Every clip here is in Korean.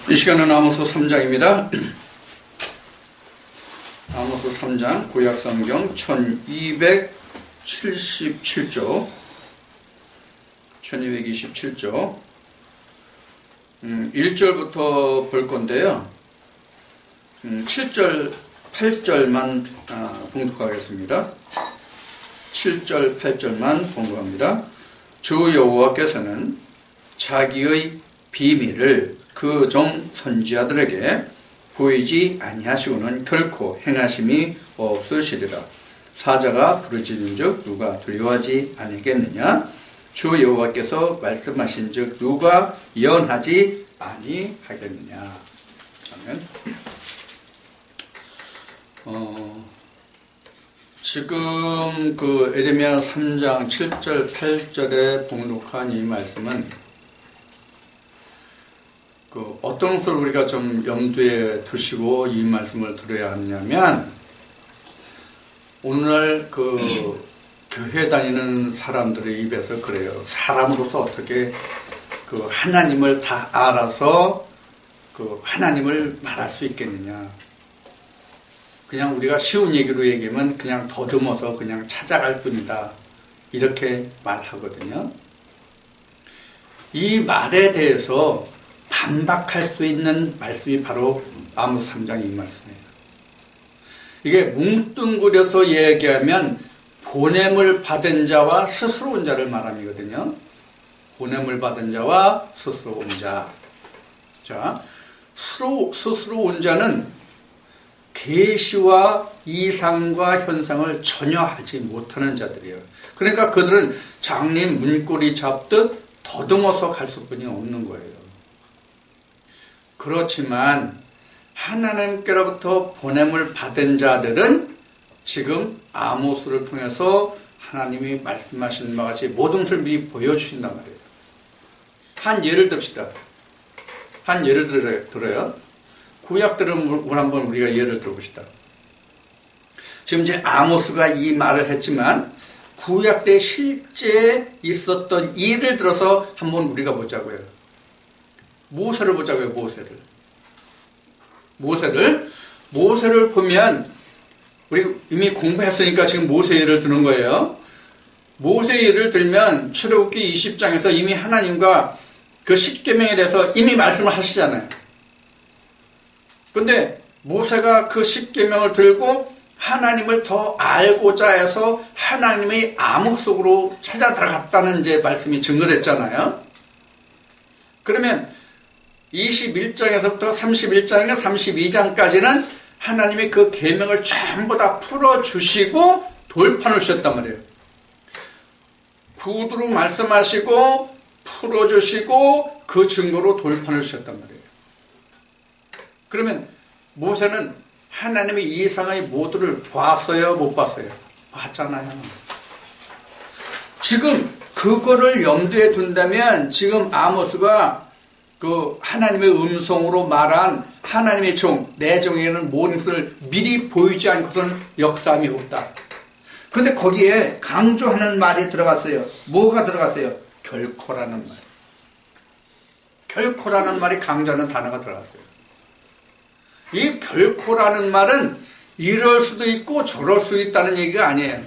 이 시간은 아모스 3장입니다. 아모스 3장 구약성경 1277쪽 1227쪽 1절부터 볼 건데요. 7절 8절만 봉독하겠습니다. 7절 8절만 봉독합니다. 주 여호와께서는 자기의 비밀을 그 종 선지자들에게 보이지 아니하시고는 결코 행하심이 없으시리라. 사자가 부르짖은즉 누가 두려워하지 아니겠느냐? 주 여호와께서 말씀하신즉 누가 예언하지 아니하겠느냐? 아멘. 지금 그 에레미야 3장 7절 8절에 봉독한 이 말씀은 어떤 것을 우리가 좀 염두에 두시고 이 말씀을 들어야 하냐면, 오늘날 교회 다니는 사람들의 입에서 그래요. 사람으로서 어떻게 하나님을 다 알아서 하나님을 말할 수 있겠느냐. 그냥 우리가 쉬운 얘기로 얘기하면 그냥 더듬어서 그냥 찾아갈 뿐이다. 이렇게 말하거든요. 이 말에 대해서 반박할 수 있는 말씀이 바로 아모스 3장 이 말씀이에요. 이게 뭉뚱그려서 얘기하면 보냄을 받은 자와 스스로 온 자를 말함이거든요. 보냄을 받은 자와 스스로 온 자. 자, 스스로 온 자는 계시와 이상과 현상을 전혀 하지 못하는 자들이에요. 그러니까 그들은 장님 문고리 잡듯 더듬어서 갈 수뿐이 없는 거예요. 그렇지만 하나님께로부터 보냄을 받은 자들은 지금 아모스를 통해서 하나님이 말씀하신 바와 같이 모든 것을 미리 보여주신단 말이에요. 한 예를 듭시다. 한 예를 들어요. 구약 들은 한번 우리가 예를 들어봅시다. 지금 이제 아모스가 이 말을 했지만 구약 때 실제 있었던 일을 들어서 한번 우리가 보자고요. 모세를 보자고요. 모세를 보면 우리 이미 공부했으니까 지금 모세 예를 드는 거예요. 모세 예를 들면 출애굽기 20장에서 이미 하나님과 그 십계명에 대해서 이미 말씀을 하시잖아요. 근데 모세가 그 십계명을 들고 하나님을 더 알고자 해서 하나님의 암흑 속으로 찾아 들어갔다는 이제 말씀이 증거를 했잖아요. 그러면 21장에서부터 31장이나 32장까지는 하나님이 그 계명을 전부 다 풀어주시고 돌판을 주셨단 말이에요. 구두로 말씀하시고 풀어주시고 그 증거로 돌판을 주셨단 말이에요. 그러면 모세는 하나님의 이상의 모두를 봤어요? 못 봤어요? 봤잖아요. 지금 그거를 염두에 둔다면 지금 아모스가 하나님의 음성으로 말한 하나님의 종, 내 종에게는 모든 것을 미리 보이지 않고서는 역사함이 없다. 그런데 거기에 강조하는 말이 들어갔어요. 뭐가 들어갔어요? 결코라는 말. 결코라는 말이 강조하는 단어가 들어갔어요. 이 결코라는 말은 이럴 수도 있고 저럴 수도 있다는 얘기가 아니에요.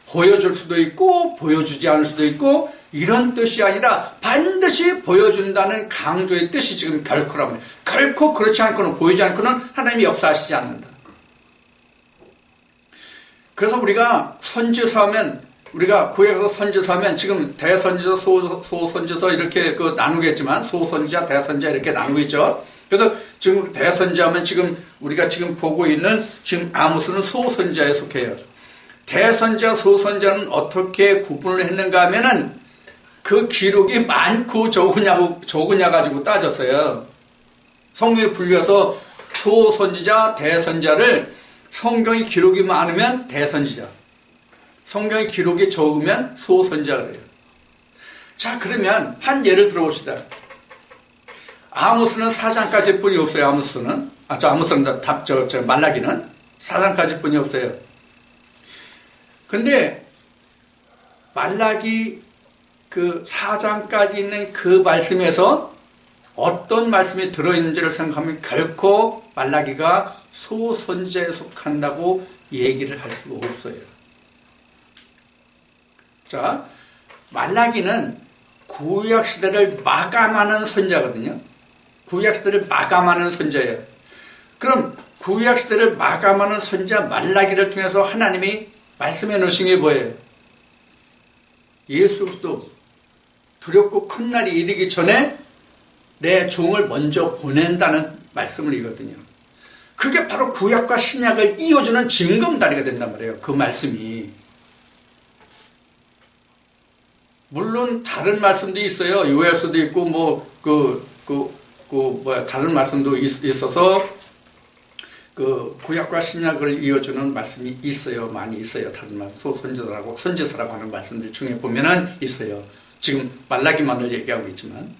보여줄 수도 있고 보여주지 않을 수도 있고 이런 뜻이 아니라 반드시 보여준다는 강조의 뜻이 지금 결코라고 해요. 결코 그렇지 않고는 보이지 않고는 하나님이 역사하시지 않는다. 그래서 우리가 선지서하면 우리가 구약에서 선지서하면 지금 대선지서, 소선지서 이렇게 나누겠지만 소선지자, 대선지자 이렇게 나누고 있죠. 그래서 지금 대선지자하면 지금 우리가 지금 보고 있는 지금 아모스는 소선지자에 속해요. 대선지자, 소선지자는 어떻게 구분을 했는가 하면은 그 기록이 많고 적으냐 가지고 따졌어요. 성경에 분류해서 소선지자, 대선지자를 성경의 기록이 많으면 대선지자, 성경의 기록이 적으면 소선지자 그래요. 자, 그러면 한 예를 들어봅시다. 아모스는 4장까지 뿐이 없어요. 아모스는 말라기는 4장까지 뿐이 없어요. 근데 말라기 그 4장까지 있는 그 말씀에서 어떤 말씀이 들어있는지를 생각하면 결코 말라기가 소선지자에 속한다고 얘기를 할 수가 없어요. 자, 말라기는 구약시대를 마감하는 선자거든요. 구약시대를 마감하는 선자예요. 그럼 구약시대를 마감하는 선자 말라기를 통해서 하나님이 말씀해 놓으신 게 뭐예요? 예수 그리스도 두렵고 큰 날이 이르기 전에 내 종을 먼저 보낸다는 말씀이거든요. 그게 바로 구약과 신약을 이어주는 징검다리가 된단 말이에요. 그 말씀이. 물론 다른 말씀도 있어요. 요엘서도 있고 다른 말씀도 있어서 그 구약과 신약을 이어주는 말씀이 있어요. 많이 있어요. 다른 말씀, 선지서라고 하는 말씀들 중에 보면은 있어요. 지금 말라기만을 얘기하고 있지만.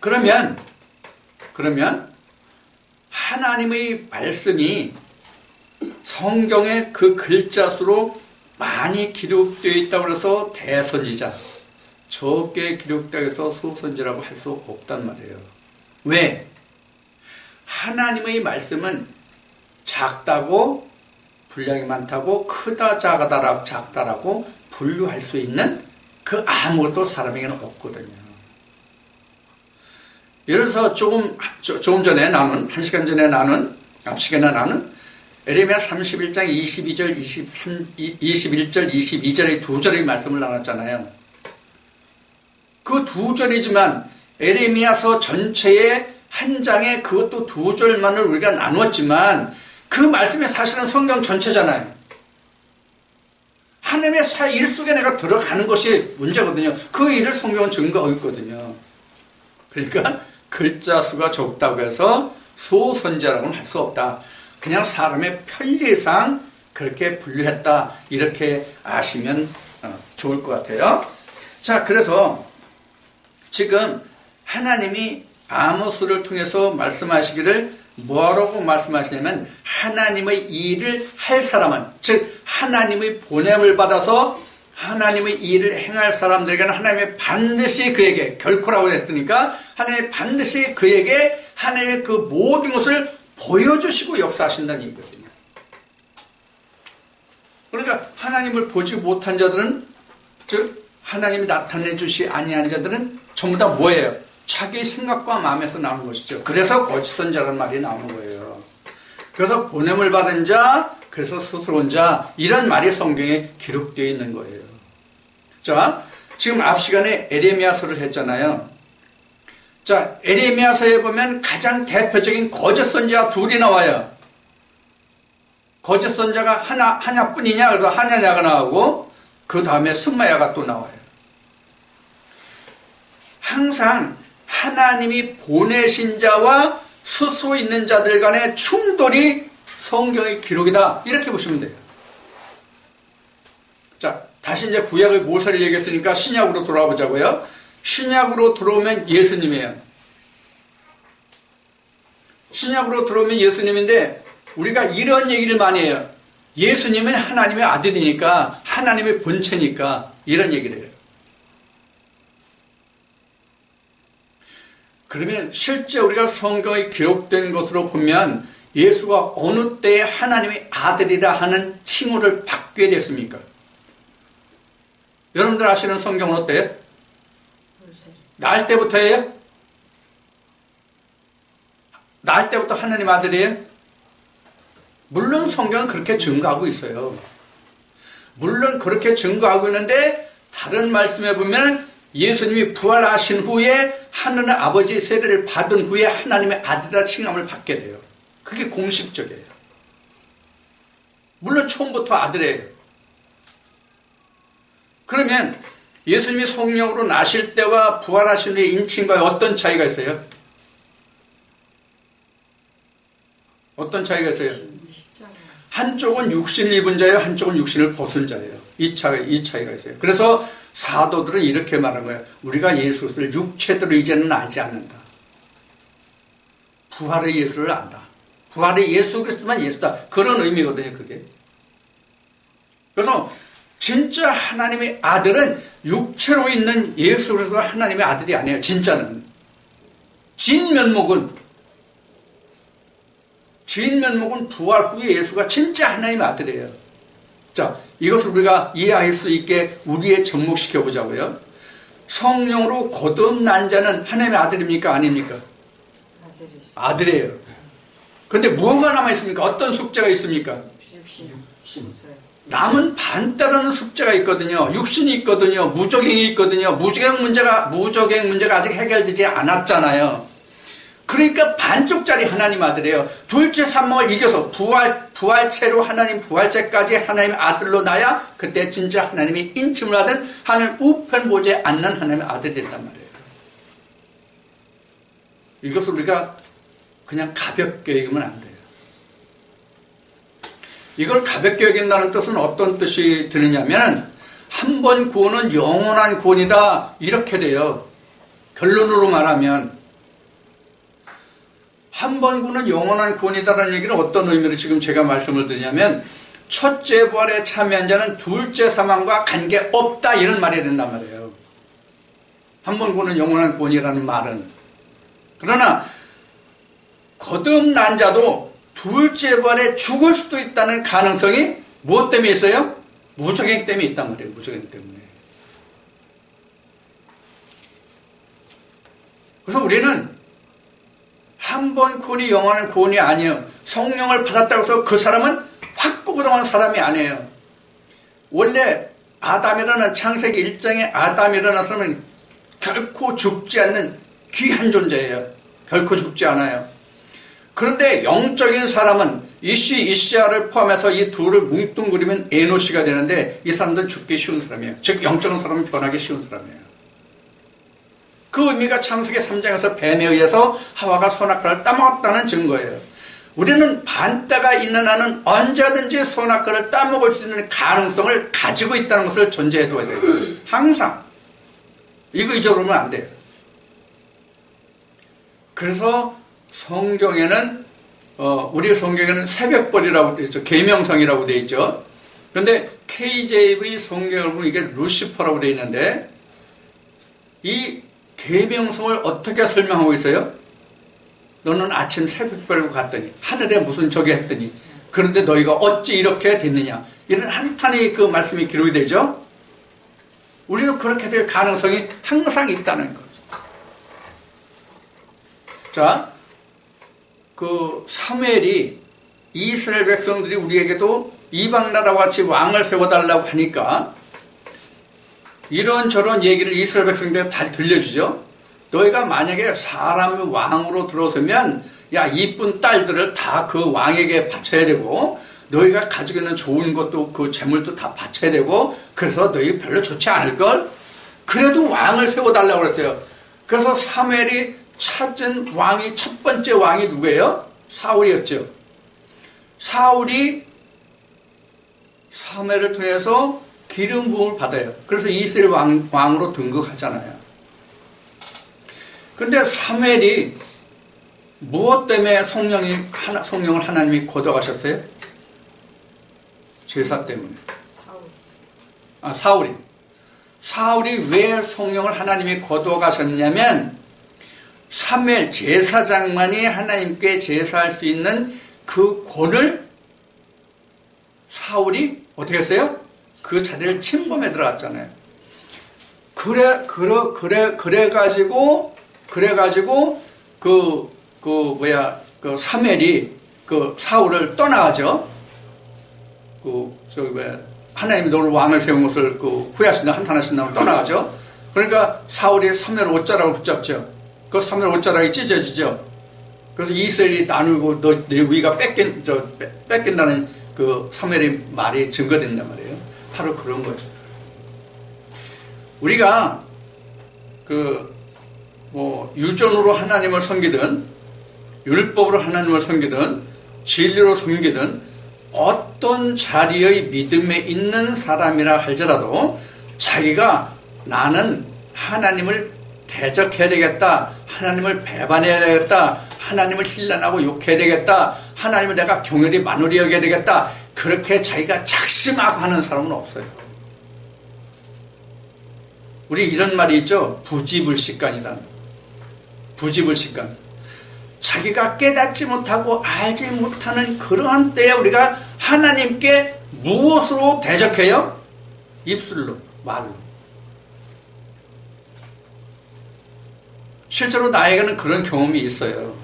그러면 하나님의 말씀이 성경의 그 글자 수로 많이 기록되어 있다고 해서 대선지자, 적게 기록되어 있어 소선지라고 할 수 없단 말이에요. 왜? 하나님의 말씀은 작다고, 분량이 많다고, 크다, 작다라고 분류할 수 있는 그 아무것도 사람에게는 없거든요. 예를 들어서 조금 전에 나눈, 1시간 전에 나눈, 앞 시간에 나눈 에레미야 31장 22절, 21절, 22절의 두 절의 말씀을 나눴잖아요. 그 두 절이지만 에레미야서 전체의 한 장에 그것도 두 절만을 우리가 나누었지만 그 말씀이 사실은 성경 전체잖아요. 하나님의 일 속에 내가 들어가는 것이 문제거든요. 그 일을 성경은 증거하고 있거든요. 그러니까 글자 수가 적다고 해서 소선지자라고는 할 수 없다. 그냥 사람의 편리상 그렇게 분류했다. 이렇게 아시면 좋을 것 같아요. 자, 그래서 지금 하나님이 아모스를 통해서 말씀하시기를 뭐라고 말씀하시냐면 하나님의 일을 할 사람은, 즉 하나님의 보냄을 받아서 하나님의 일을 행할 사람들에게는 하나님이 반드시 그에게, 결코라고 했으니까 하나님이 반드시 그에게 하나님의 그 모든 것을 보여주시고 역사하신다는 얘기거든요. 그러니까 하나님을 보지 못한 자들은, 즉 하나님이 나타내 주시 아니한 자들은 전부 다 뭐예요? 자기 생각과 마음에서 나오는 것이죠. 그래서 거짓 선자라는 말이 나오는 거예요. 그래서 보냄을 받은 자, 그래서 스스로운 자, 이런 말이 성경에 기록되어 있는 거예요. 자, 지금 앞 시간에 에레미야서를 했잖아요. 자, 에레미야서에 보면 가장 대표적인 거짓 선지자 둘이 나와요. 거짓 선자가 하나뿐이냐? 그래서 하냐냐가 나오고 그 다음에 스마야가 또 나와요. 항상 하나님이 보내신 자와 스스로 있는 자들 간의 충돌이 성경의 기록이다. 이렇게 보시면 돼요. 자, 다시 이제 구약의 모세를 얘기했으니까 신약으로 돌아보자고요. 신약으로 들어오면 예수님이에요. 신약으로 들어오면 예수님인데 우리가 이런 얘기를 많이 해요. 예수님은 하나님의 아들이니까, 하나님의 본체니까, 이런 얘기를 해요. 그러면 실제 우리가 성경에 기록된 것으로 보면 예수가 어느 때에 하나님의 아들이라 하는 칭호를 받게 됐습니까? 여러분들 아시는 성경은 어때요? 낳을 때부터예요? 낳을 때부터 하나님 아들이에요? 물론 성경은 그렇게 증거하고 있어요. 물론 그렇게 증거하고 있는데 다른 말씀에 보면 예수님이 부활하신 후에 하나님 아버지의 세례를 받은 후에 하나님의 아들이라 칭함을 받게 돼요. 그게 공식적이에요. 물론 처음부터 아들이에요. 그러면 예수님이 성령으로 나실 때와 부활하신 후에 인칭과 어떤 차이가 있어요? 어떤 차이가 있어요? 한쪽은 육신을 입은 자예요. 한쪽은 육신을 벗은 자예요. 이 차이가 있어요. 그래서 사도들은 이렇게 말한 거예요. 우리가 예수 그리스도를 육체대로 이제는 알지 않는다. 부활의 예수를 안다. 부활의 예수 그리스도만 예수다. 그런 의미거든요, 그게. 그래서 진짜 하나님의 아들은 육체로 있는 예수 그리스도가 하나님의 아들이 아니에요. 진짜는. 진면목은 부활 후에 예수가 진짜 하나님의 아들이에요. 자, 이것을 우리가 이해할 수 있게 우리의 접목시켜 보자고요. 성령으로 거듭난 자는 하나님의 아들입니까? 아닙니까? 아들이에요. 근데 뭐가 남아있습니까? 어떤 숙제가 있습니까? 남은 반따르는 숙제가 있거든요. 육신이 있거든요. 무적행이 있거든요. 무적행 문제가 아직 해결되지 않았잖아요. 그러니까 반쪽짜리 하나님 아들이에요. 둘째 산모를 이겨서 부활체로 하나님 부활체까지 하나님의 아들로 나야 그때 진짜 하나님이 인침을 하든 하늘 우편 보좌에 앉는 하나님의 아들이 된단 말이에요. 이것을 우리가 그냥 가볍게 여기면 안 돼요. 이걸 가볍게 여긴다는 뜻은 어떤 뜻이 드느냐면 한 번 구원은 영원한 구원이다 이렇게 돼요. 결론으로 말하면 한 번 구원은 영원한 구원이다라는 얘기는 어떤 의미로 지금 제가 말씀을 드리냐면 첫째 부활에 참여한 자는 둘째 사망과 관계없다 이런 말이 된단 말이에요. 한 번 구원은 영원한 구원이라는 말은. 그러나 거듭난 자도 둘째 부활에 죽을 수도 있다는 가능성이 무엇 때문에 있어요? 무적행 때문에 있단 말이에요. 무적행 때문에. 그래서 우리는 한 번 구원이 영원한 구원이 아니에요. 성령을 받았다고 해서 그 사람은 확고부동한 사람이 아니에요. 원래 아담이라는 창세기 1장의 아담이라는 사람은 결코 죽지 않는 귀한 존재예요. 결코 죽지 않아요. 그런데 영적인 사람은 이시아를 포함해서 이 둘을 뭉뚱그리면 에노시가 되는데 이 사람들은 죽기 쉬운 사람이에요. 즉 영적인 사람은 변하기 쉬운 사람이에요. 그 의미가 창세기 3장에서 뱀에 의해서 하와가 선악과를 따먹었다는 증거예요. 우리는 반대가 있는 한은 언제든지 선악과를 따먹을 수 있는 가능성을 가지고 있다는 것을 전제해둬야 돼요. 항상. 이거 잊어버리면 안 돼요. 그래서 성경에는 우리 성경에는 새벽벌이라고 되어 있죠. 계명성이라고 되어 있죠. 그런데 KJV 성경을 보면 이게 루시퍼라고 되어 있는데 이 계명성을 어떻게 설명하고 있어요? 너는 아침 새벽별로 갔더니 하늘에 무슨 저기 했더니 그런데 너희가 어찌 이렇게 됐느냐 이런 한탄의 그 말씀이 기록이 되죠. 우리는 그렇게 될 가능성이 항상 있다는 거죠. 자, 그 사무엘이 이스라엘 백성들이 우리에게도 이방나라와 같이 왕을 세워달라고 하니까 이런저런 얘기를 이스라엘 백성들한테 다 들려주죠. 너희가 만약에 사람이 왕으로 들어서면 야 이쁜 딸들을 다 그 왕에게 바쳐야 되고 너희가 가지고 있는 좋은 것도 그 재물도 다 바쳐야 되고 그래서 너희 별로 좋지 않을걸? 그래도 왕을 세워달라고 그랬어요. 그래서 사무엘이 찾은 왕이 첫 번째 왕이 누구예요? 사울이었죠. 사울이 사무엘을 통해서 기름 부음을 받아요. 그래서 이스라엘 왕으로 등극하잖아요. 근데 사무엘이 무엇 때문에 성령을 하나님이 거둬가셨어요? 제사 때문에. 사울이 왜 성령을 하나님이 거둬가셨냐면 사무엘 제사장만이 하나님께 제사할 수 있는 그 권을 사울이 어떻게 했어요? 그 자리를 침범해 들어갔잖아요. 그래가지고 그 사무엘이 그 사울을 떠나가죠. 하나님이 너를 왕을 세운 것을 후회하신다 한탄하신다고 떠나가죠. 그러니까 사울이 사무엘 옷자락을 붙잡죠. 그 사무엘 옷자락이 찢어지죠. 그래서 이스라엘이 나누고 너 위가 뺏긴다는 그 사무엘의 말이 증거된단 말이에요. 바로 그런 거죠. 우리가 유전으로 하나님을 섬기든 율법으로 하나님을 섬기든 진리로 섬기든 어떤 자리의 믿음에 있는 사람이라 할지라도 자기가 나는 하나님을 대적해야 되겠다, 하나님을 배반해야 되겠다, 하나님을 힐난하고 욕해야 되겠다, 하나님을 내가 경멸히 만홀히 여겨야 되겠다, 그렇게 자기가 작심하고 하는 사람은 없어요. 우리 이런 말이 있죠. 부지불식간이다. 부지불식간, 자기가 깨닫지 못하고 알지 못하는 그러한 때에 우리가 하나님께 무엇으로 대적해요? 입술로, 말로. 실제로 나에게는 그런 경험이 있어요.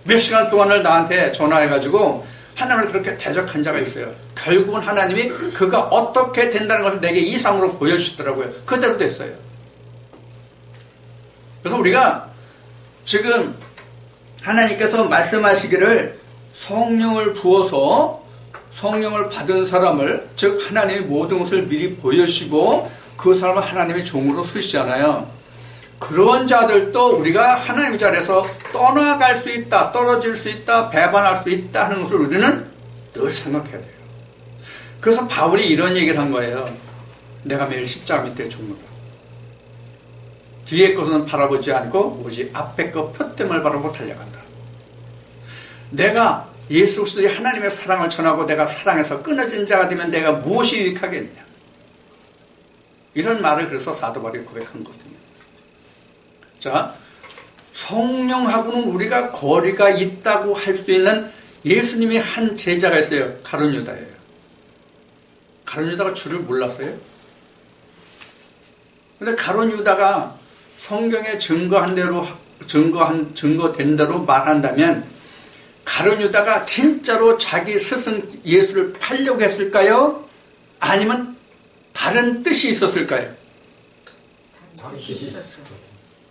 몇 시간 동안을 나한테 전화해가지고 하나님을 그렇게 대적한 자가 있어요. 결국은 하나님이 그가 어떻게 된다는 것을 내게 이상으로 보여주시더라고요. 그대로 됐어요. 그래서 우리가 지금 하나님께서 말씀하시기를 성령을 부어서 성령을 받은 사람을, 즉 하나님이 모든 것을 미리 보여주시고 그 사람을 하나님의 종으로 쓰시잖아요. 그런 자들도 우리가 하나님의 자리에서 떠나갈 수 있다, 떨어질 수 있다, 배반할 수 있다 하는 것을 우리는 늘 생각해야 돼요. 그래서 바울이 이런 얘기를 한 거예요. 내가 매일 십자가 밑에 죽는다. 뒤에 것은 바라보지 않고 오직 앞에 것 표됨을 바라보고 달려간다. 내가 예수 그리스도의 하나님의 사랑을 전하고 내가 사랑해서 끊어진 자가 되면 내가 무엇이 유익하겠냐. 이런 말을 그래서 사도 바울이 고백한 거거든요. 자, 성령하고는 우리가 거리가 있다고 할 수 있는 예수님의 한 제자가 있어요. 가룟 유다예요. 가룟 유다가 주를 몰랐어요. 근데 가룟 유다가 성경에 증거된 대로 말한다면 가룟 유다가 진짜로 자기 스승 예수를 팔려고 했을까요? 아니면 다른 뜻이 있었을까요?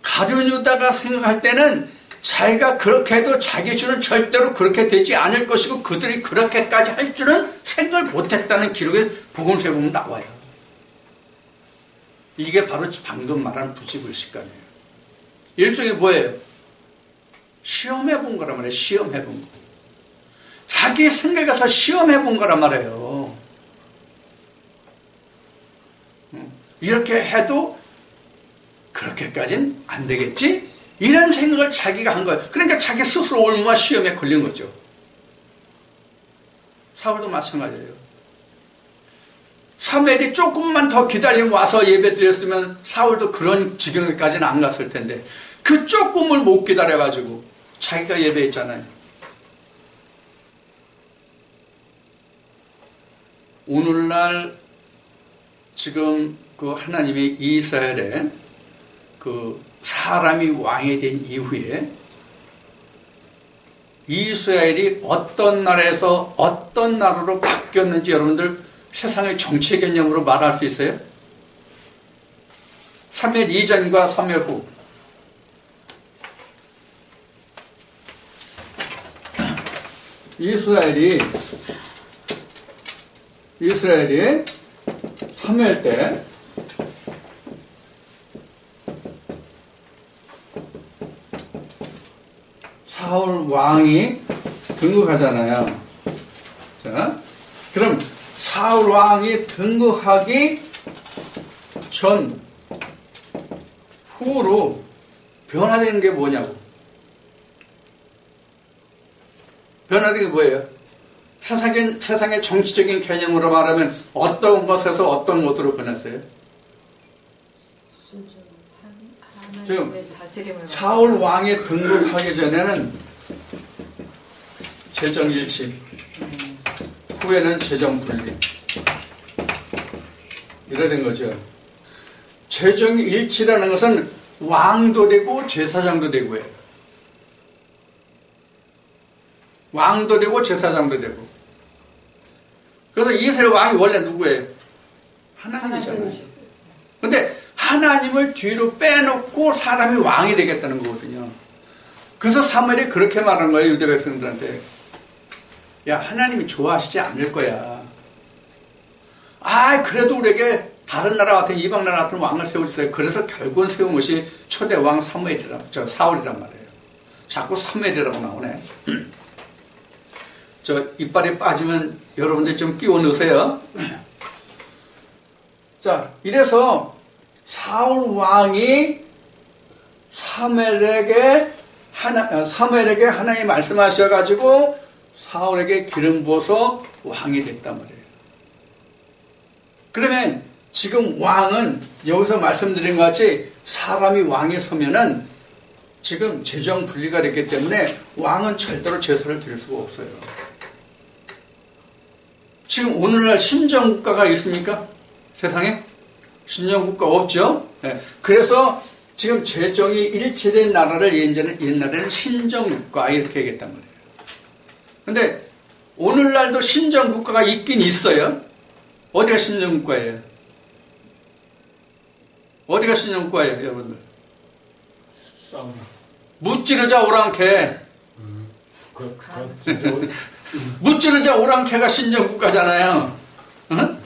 가룟 유다가 생각할 때는 자기가 그렇게 해도 자기 주는 절대로 그렇게 되지 않을 것이고 그들이 그렇게까지 할 줄은 생각을 못했다는 기록에 복음서에 보면 나와요. 이게 바로 방금 말한 부지불식간이에요. 일종의 뭐예요? 시험해본 거란 말이에요. 시험해본 거. 자기 생각에서 시험해본 거란 말이에요. 이렇게 해도 그렇게까지는 안 되겠지? 이런 생각을 자기가 한 거예요. 그러니까 자기 스스로 올무와 시험에 걸린 거죠. 사울도 마찬가지예요. 사무엘이 조금만 더 기다리면 와서 예배 드렸으면 사울도 그런 지경까지는 안 갔을 텐데 그 조금을 못 기다려가지고 자기가 예배했잖아요. 오늘날 지금 그 하나님이 이스라엘에 그 사람이 왕이 된 이후에 이스라엘이 어떤 나라에서 어떤 나라로 바뀌었는지 여러분들 세상의 정치 개념으로 말할 수 있어요? 사무엘 이전과 사무엘 후. 이스라엘이 사무엘 때 사울 왕이 등극하잖아요. 자, 그럼 사울 왕이 등극하기 전 후로 변화되는 게 뭐냐고. 변화되는 게 뭐예요? 세상의 정치적인 개념으로 말하면 어떤 것에서 어떤 것으로 변했어요? 지금 사울 왕이 등극하기 전에는 재정일치, 후에는 재정분리 이래 된 거죠. 재정일치라는 것은 왕도 되고 제사장도 되고요. 왕도 되고 제사장도 되고. 그래서 이스라엘 왕이 원래 누구예요? 하나님이잖아요. 그런데 하나님을 뒤로 빼놓고 사람이 왕이 되겠다는 거거든요. 그래서 사무엘이 그렇게 말한 거예요. 유대 백성들한테. 야, 하나님이 좋아하시지 않을 거야. 그래도 우리에게 다른 나라 같은 이방 나라 같은 왕을 세워주세요. 그래서 결국은 세운 것이 초대 왕 사울이란 말이에요. 자꾸 사무엘이라고 나오네. 이빨이 빠지면 여러분들 좀 끼워 넣으세요. 자, 이래서 사울 왕이 사무엘에게 하나님이 말씀하셔가지고 사울에게 기름 부어서 왕이 됐단 말이에요. 그러면 지금 왕은 여기서 말씀드린 것 같이 사람이 왕에 서면은 지금 재정 분리가 됐기 때문에 왕은 절대로 제사를 드릴 수가 없어요. 지금 오늘날 신정국가가 있습니까? 세상에? 신정국가 없죠? 네. 그래서 지금 재정이 일치된 나라를 옛날에는 신정국가 이렇게 얘기했단 말이에요. 근데 오늘날도 신정국가가 있긴 있어요. 어디가 신정국가예요? 어디가 신정국가예요, 여러분들? 사우나. 무찌르자 오랑캐. 무찌르자 오랑캐가 신정국가잖아요. 어?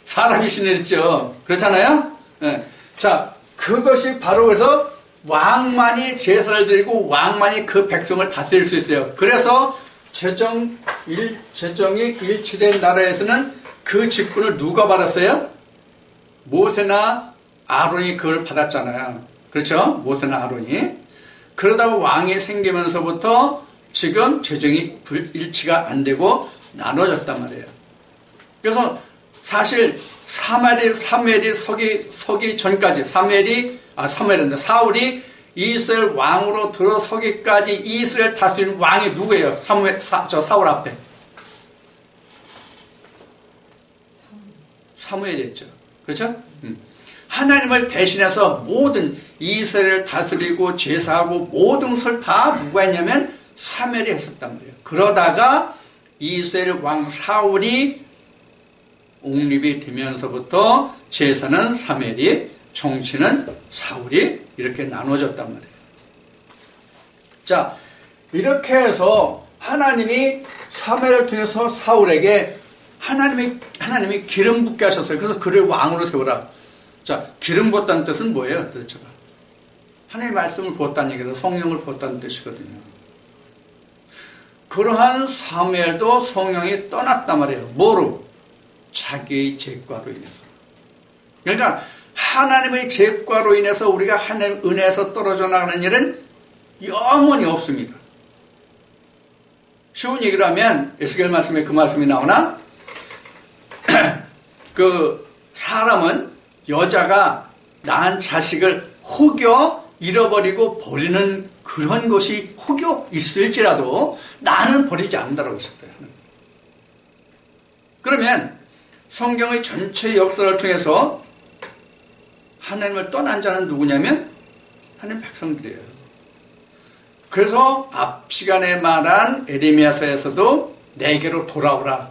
사람이 신했죠. 그렇잖아요? 네. 자, 그것이 바로 그래서 왕만이 제사를 드리고 왕만이 그 백성을 다스릴 수 있어요. 그래서 재정이 일치된 나라에서는 그 직분을 누가 받았어요? 모세나 아론이 그걸 받았잖아요. 그렇죠? 모세나 아론이. 그러다가 왕이 생기면서부터 지금 재정이 일치가 안 되고 나눠졌단 말이에요. 그래서 사실 사무엘이 서기 전까지 사울이 이스라엘 왕으로 들어서기까지 이스라엘 다스리는 왕이 누구예요? 사울 앞에 사무엘이었죠. 그렇죠? 하나님을 대신해서 모든 이스라엘을 다스리고 제사하고 모든 것을 다 누가 했냐면 사무엘이 했었단 말이에요. 그러다가 이스라엘 왕 사울이 옹립이 되면서부터 제사는 사무엘이, 정치는 사울이 이렇게 나눠졌단 말이에요. 자, 이렇게 해서 하나님이 사무엘을 통해서 사울에게 하나님이 기름 붓게 하셨어요. 그래서 그를 왕으로 세우라. 자, 기름 붓다는 뜻은 뭐예요? 도대체가? 하나님의 말씀을 부었다는 얘기는 성령을 부었다는 뜻이거든요. 그러한 사무엘도 성령이 떠났단 말이에요. 뭐로? 자기의 죄과로 인해서. 그러니까 하나님의 죄과로 인해서 우리가 하나님 은혜에서 떨어져 나가는 일은 영원히 없습니다. 쉬운 얘기로 하면 에스겔 말씀에 그 말씀이 나오나? 그 사람은 여자가 낳은 자식을 혹여 잃어버리고 버리는 그런 것이 혹여 있을지라도 나는 버리지 않는다라고 했었어요. 그러면 성경의 전체 역사를 통해서 하나님을 떠난 자는 누구냐면 하나님 백성들이에요. 그래서 앞 시간에 말한 에레미야서에서도 내게로 돌아오라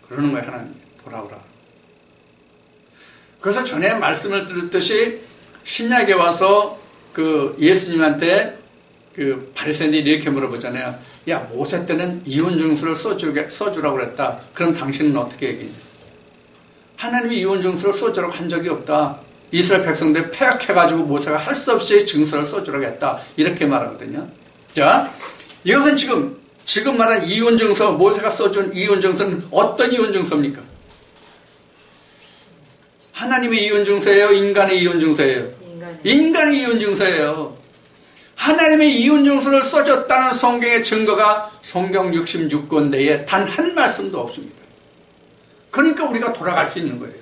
그러는 거예요. 하나님 돌아오라. 그래서 전에 말씀을 드렸듯이 신약에 와서 그 예수님한테 그 바리새인들이 이렇게 물어보잖아요. 야, 모세 때는 이혼증서를 써주라고 그랬다. 그럼 당신은 어떻게 얘기해? 하나님이 이혼증서를 써주라고 한 적이 없다. 이스라엘 백성들이 폐역해가지고 모세가 할 수 없이 증서를 써주라고 했다. 이렇게 말하거든요. 자, 이것은 지금 말한 이혼증서, 모세가 써준 이혼증서는 어떤 이혼증서입니까? 하나님의 이혼증서예요? 인간의 이혼증서예요? 인간의 이혼증서예요. 하나님의 이혼증서를 써줬다는 성경의 증거가 성경 66권 내에 단 한 말씀도 없습니다. 그러니까 우리가 돌아갈 수 있는 거예요.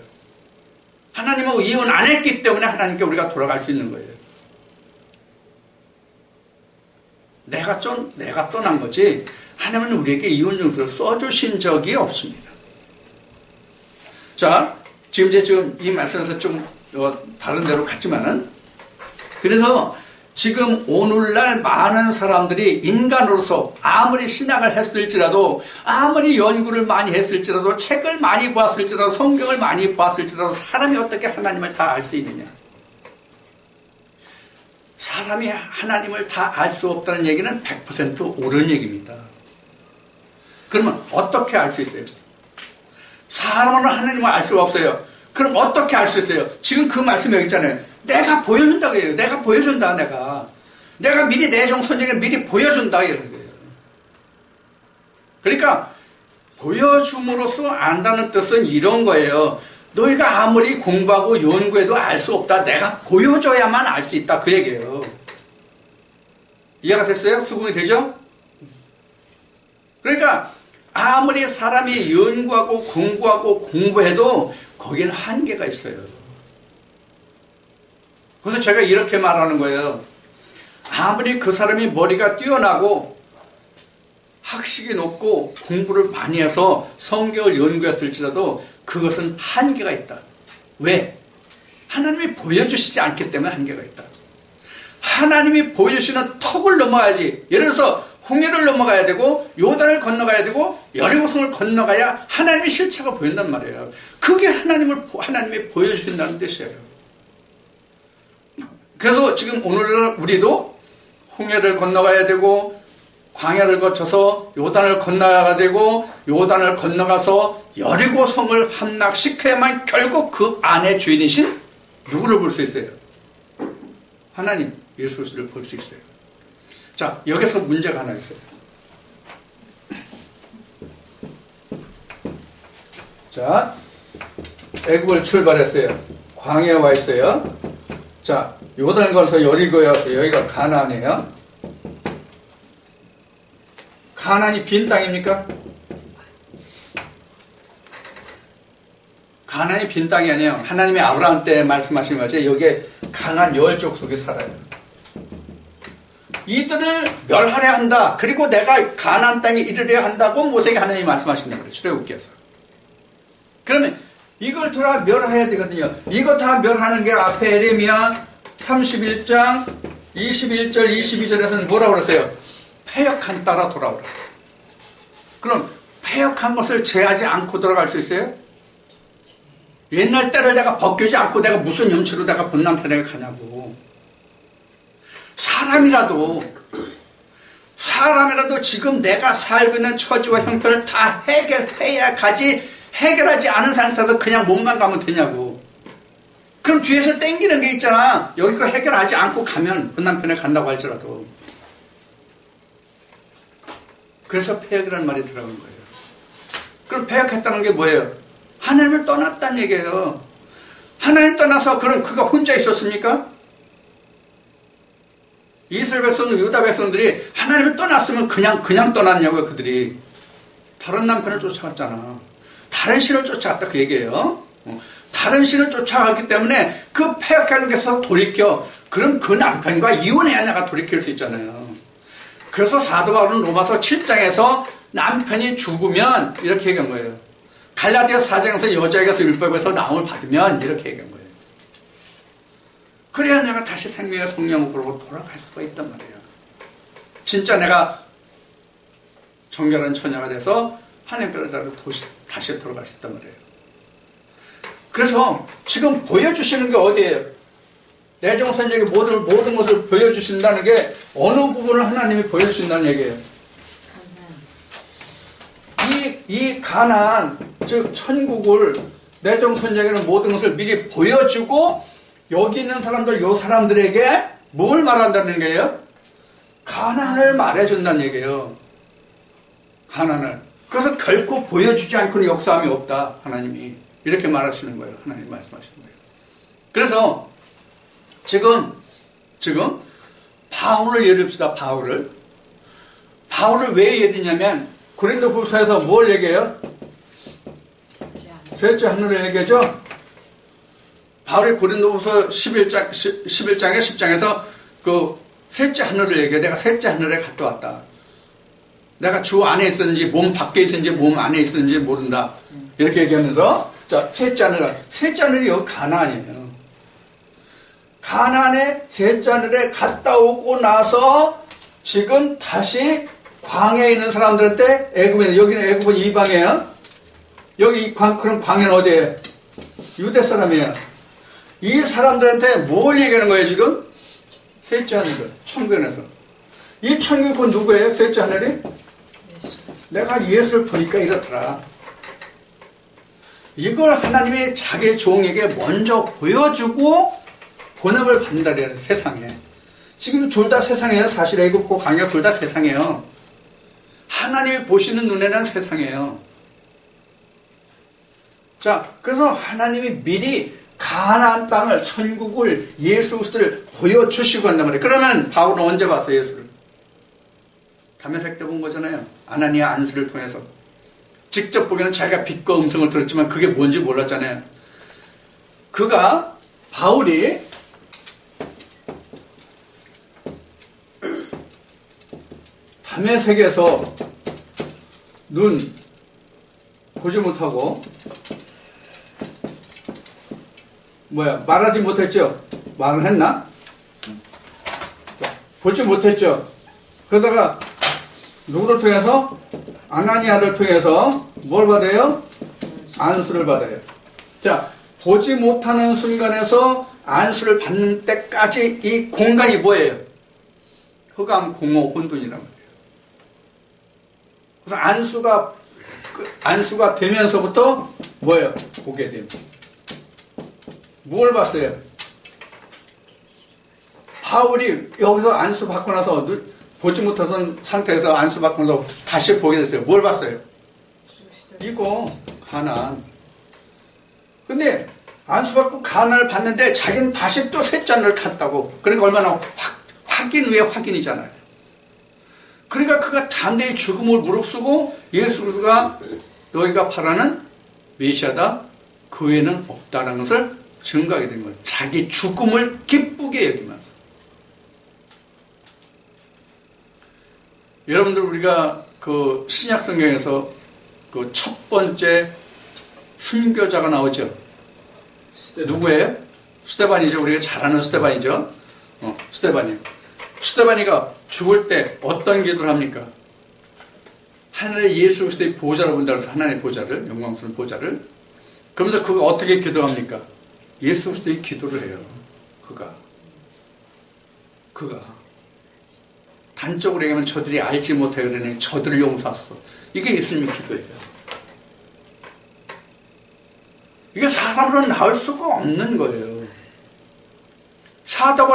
하나님하고 이혼 안 했기 때문에 하나님께 우리가 돌아갈 수 있는 거예요. 내가 떠난 거지 하나님은 우리에게 이혼증서를 써주신 적이 없습니다. 자, 지금 이 말씀에서 좀 다른 데로 갔지만은, 그래서 지금 오늘날 많은 사람들이 인간으로서 아무리 신학을 했을지라도, 아무리 연구를 많이 했을지라도, 책을 많이 보았을지라도, 성경을 많이 보았을지라도 사람이 어떻게 하나님을 다 알 수 있느냐? 사람이 하나님을 다 알 수 없다는 얘기는 100% 옳은 얘기입니다. 그러면 어떻게 알 수 있어요? 사람은 하나님을 알 수가 없어요. 그럼 어떻게 알 수 있어요? 지금 그 말씀이 여기 있잖아요. 내가 보여준다고 해요. 내가 보여준다. 내가 미리 내 정선에게 미리 보여준다 이런 거예요. 그러니까 보여줌으로써 안다는 뜻은 이런 거예요. 너희가 아무리 공부하고 연구해도 알 수 없다. 내가 보여줘야만 알 수 있다. 그 얘기예요. 이해가 됐어요? 수긍이 되죠? 그러니까 아무리 사람이 연구하고 공부하고 공부해도 거기는 한계가 있어요. 그래서 제가 이렇게 말하는 거예요. 아무리 그 사람이 머리가 뛰어나고 학식이 높고 공부를 많이 해서 성경을 연구했을지라도 그것은 한계가 있다. 왜? 하나님이 보여주시지 않기 때문에 한계가 있다. 하나님이 보여주시는 턱을 넘어야지. 예를 들어서 홍해를 넘어가야 되고 요단을 건너가야 되고 여리고성을 건너가야 하나님의 실체가 보인단 말이에요. 그게 하나님이 보여주신다는 뜻이에요. 그래서 지금 오늘날 우리도 홍해를 건너가야 되고 광야를 거쳐서 요단을 건너가야 되고 요단을 건너가서 여리고성을 함락시켜야만 결국 그 안에 주인이신 누구를 볼 수 있어요? 하나님 예수 그리스도를 볼 수 있어요. 자, 여기서 문제가 하나 있어요. 자, 애굽을 출발했어요. 광야에 와 있어요. 자, 요단을 건너서 여리고에 왔어요. 여기가 가나안이에요. 가나안이 빈 땅입니까? 가나안이 빈 땅이 아니에요. 하나님이 아브라함 때 말씀하신 것이 여기에 강한 열족 속에 살아요. 이들을 멸하려 한다. 그리고 내가 가나안 땅에 이르려 한다고 모세에게 하나님이 말씀하신다는 거예요. 출애굽기에서. 그러면 이걸 다 멸해야 되거든요. 이거 다 멸하는 게 앞에 에레미야 31장 21절 22절에서는 뭐라고 그랬어요? 패역한 따라 돌아오라. 그럼 패역한 것을 제하지 않고 돌아갈 수 있어요? 옛날 때를 내가 벗기지 않고 내가 무슨 염치로 내가 본 남편에게 가냐고. 사람이라도 지금 내가 살고 있는 처지와 형편을 다 해결해야 가지, 해결하지 않은 상태에서 그냥 몸만 가면 되냐고. 그럼 뒤에서 땡기는 게 있잖아. 여기 거 해결하지 않고 가면 본 남편에 간다고 할지라도. 그래서 패역이라는 말이 들어간 거예요. 그럼 패역했다는 게 뭐예요? 하나님을 떠났다는 얘기예요. 하나님 떠나서 그럼 그가 혼자 있었습니까? 이스라엘 백성, 유다 백성들이 하나님을 떠났으면 그냥 떠났냐고요. 그들이 다른 남편을 쫓아갔잖아. 다른 신을 쫓아갔다 그 얘기예요. 다른 신을 쫓아갔기 때문에 그 패역하는 데서 돌이켜. 그럼 그 남편과 이혼해야 내가 돌이킬 수 있잖아요. 그래서 사도 바울은 로마서 7장에서 남편이 죽으면 이렇게 얘기한 거예요. 갈라디아서 4장에서 여자에게서 율법에서 나음을 받으면 이렇게 얘기한 거예요. 그래야 내가 다시 생명의 성령으로 돌아갈 수가 있단 말이에요. 진짜 내가 정결한 처녀가 돼서 하나님께로 다시 돌아갈 수 있단 말이에요. 그래서 지금 보여주시는 게 어디예요? 내정선적의 모든 것을 보여주신다는 게 어느 부분을 하나님이 보여주신다는 얘기예요? 이 가나안, 즉 천국을 내정선적에는 모든 것을 미리 보여주고 여기 있는 사람들, 요 사람들에게 뭘 말한다는 거예요? 가나안을 말해준다는 얘기예요. 가나안을. 그래서 결코 보여주지 않고는 역사함이 없다. 하나님이 이렇게 말하시는 거예요. 하나님 말씀하시는 거예요. 그래서 지금 바울을 예를 듭시다. 바울을 왜 예를 드냐면 고린도후서에서 뭘 얘기해요? 셋째 하늘을 얘기하죠. 바울이 고린도후서 11장에 10장에서 그 셋째 하늘을 얘기해. 내가 셋째 하늘에 갔다 왔다. 내가 주 안에 있었는지 몸 밖에 있었는지 몸 안에 있었는지 모른다. 이렇게 얘기하면서 자, 셋째 하늘이 여기 가나안이에요. 가나안의 셋째 하늘에 갔다 오고 나서 지금 다시 광야에 있는 사람들한테 여기는 애굽은 이방이에요. 그럼 광야는 어디에요? 유대 사람이에요. 이 사람들한테 뭘 얘기하는 거예요 지금? 셋째 하늘, 천국에서. 이 천국은 누구예요? 셋째 하늘이? 내가 예수를 보니까 이렇더라. 이걸 하나님이 자기 종에게 먼저 보여주고 본업을 받는다래요. 세상에. 지금 둘 다 세상이에요. 사실 애굽과 광야 둘 다 세상이에요. 하나님이 보시는 눈에는 세상이에요. 자, 그래서 하나님이 미리 가나안 땅을, 천국을, 예수 그리스도를 보여주시고 한단 말이에요. 그러면 바울은 언제 봤어요, 예수를? 담에색 때 본 거잖아요. 아나니아 안수를 통해서. 직접 보기에는 자기가 빛과 음성을 들었지만 그게 뭔지 몰랐잖아요. 바울이 밤의 세계에서 눈 보지 못하고 말하지 못했죠? 말을 했나? 보지 못했죠? 그러다가 누구를 통해서? 아나니아를 통해서 뭘 받아요? 안수를 받아요. 자, 보지 못하는 순간에서 안수를 받는 때까지 이 공간이 뭐예요? 흑암, 공허, 혼돈이란 말이에요. 그래서 안수가 되면서부터 뭐예요? 보게 됩니다. 뭘 봤어요? 바울이 여기서 안수 받고 나서 보지 못하던 상태에서 안수 받고 나서 다시 보게 됐어요. 뭘 봤어요? 이거 가나안. 근데 안수 받고 가나안을 봤는데 자기는 다시 또 셋째 하늘을 갔다고. 그러니까 얼마나 확인 위에 확인이잖아요. 그러니까 그가 담대히 죽음을 무릅쓰고 예수 그리스도가 너희가 바라는 메시아다, 그 외에는 없다는 것을 증거하게 된 거예요. 자기 죽음을 기쁘게 여기면서. 여러분들, 우리가 그 신약 성경에서 그 첫 번째 순교자가 나오죠. 누구예요? 스데반이죠. 우리가 잘 아는 스데반이죠. 스데반이가 죽을 때 어떤 기도를 합니까? 하늘의 예수 그리스도의 보좌를 본다고 해서 하나님의 보좌를, 영광스러운 보좌를. 그러면서 그가 어떻게 기도합니까? 예수 그리스도의 기도를 해요. 그가 단적으로 얘기하면 저들이 알지 못해 그러니 저들을 용서하소서. 이게 예수님의 기도예요. 이게 사람으로 나올 수가 없는 거예요. 사도